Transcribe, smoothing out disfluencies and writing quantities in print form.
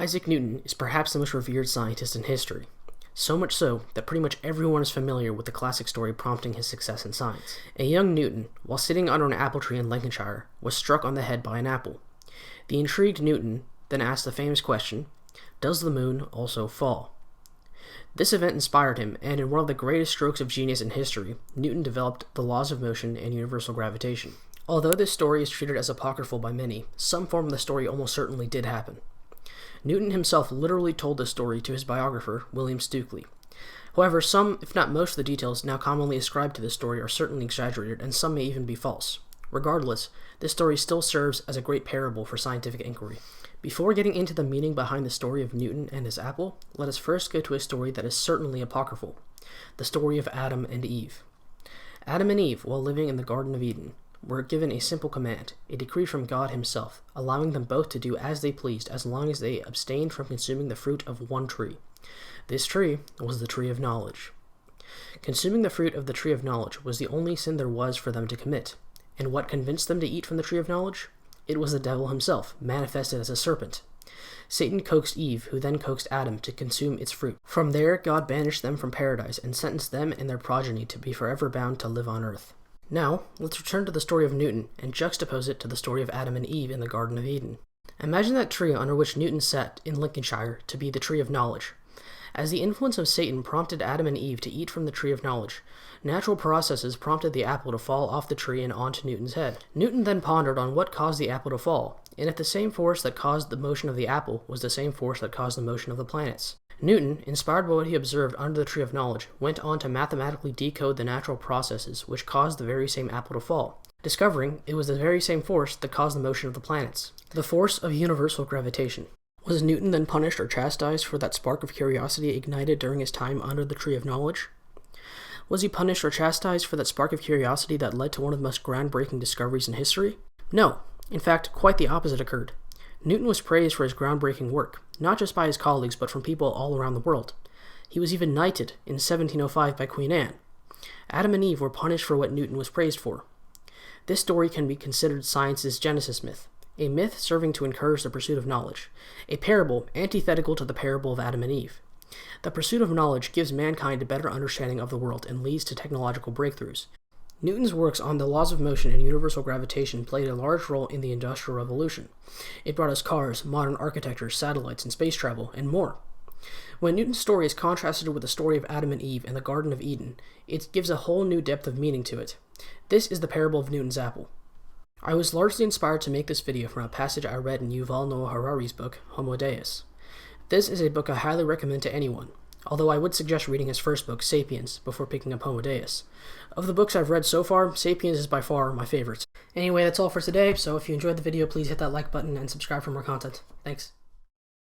Isaac Newton is perhaps the most revered scientist in history, so much so that pretty much everyone is familiar with the classic story prompting his success in science. A young Newton, while sitting under an apple tree in Lincolnshire, was struck on the head by an apple. The intrigued Newton then asked the famous question, "Does the moon also fall?" This event inspired him, and in one of the greatest strokes of genius in history, Newton developed the laws of motion and universal gravitation. Although this story is treated as apocryphal by many, some form of the story almost certainly did happen. Newton himself literally told this story to his biographer, William Stukeley. However, some, if not most of the details now commonly ascribed to this story are certainly exaggerated, and some may even be false. Regardless, this story still serves as a great parable for scientific inquiry. Before getting into the meaning behind the story of Newton and his apple, let us first go to a story that is certainly apocryphal, the story of Adam and Eve. Adam and Eve, while living in the Garden of Eden, were given a simple command, a decree from God himself, allowing them both to do as they pleased as long as they abstained from consuming the fruit of one tree. This tree was the tree of knowledge. Consuming the fruit of the tree of knowledge was the only sin there was for them to commit. And what convinced them to eat from the tree of knowledge? It was the devil himself, manifested as a serpent. Satan coaxed Eve, who then coaxed Adam to consume its fruit. From there, God banished them from paradise and sentenced them and their progeny to be forever bound to live on earth. Now, let's return to the story of Newton and juxtapose it to the story of Adam and Eve in the Garden of Eden. Imagine that tree under which Newton sat in Lincolnshire to be the tree of knowledge. As the influence of Satan prompted Adam and Eve to eat from the tree of knowledge, natural processes prompted the apple to fall off the tree and onto Newton's head. Newton then pondered on what caused the apple to fall, and if the same force that caused the motion of the apple was the same force that caused the motion of the planets. Newton, inspired by what he observed under the tree of knowledge, went on to mathematically decode the natural processes which caused the very same apple to fall, discovering it was the very same force that caused the motion of the planets, the force of universal gravitation. Was Newton then punished or chastised for that spark of curiosity ignited during his time under the tree of knowledge? Was he punished or chastised for that spark of curiosity that led to one of the most groundbreaking discoveries in history? No. In fact, quite the opposite occurred. Newton was praised for his groundbreaking work, not just by his colleagues but from people all around the world. He was even knighted in 1705 by Queen Anne. Adam and Eve were punished for what Newton was praised for. This story can be considered science's Genesis myth, a myth serving to encourage the pursuit of knowledge, a parable antithetical to the parable of Adam and Eve. The pursuit of knowledge gives mankind a better understanding of the world and leads to technological breakthroughs. Newton's works on the laws of motion and universal gravitation played a large role in the Industrial Revolution. It brought us cars, modern architecture, satellites, and space travel, and more. When Newton's story is contrasted with the story of Adam and Eve in the Garden of Eden, it gives a whole new depth of meaning to it. This is the parable of Newton's apple. I was largely inspired to make this video from a passage I read in Yuval Noah Harari's book, Homo Deus. This is a book I highly recommend to anyone, although I would suggest reading his first book, Sapiens, before picking up Homo Deus. Of the books I've read so far, Sapiens is by far my favorite. Anyway, that's all for today, so if you enjoyed the video, please hit that like button and subscribe for more content. Thanks.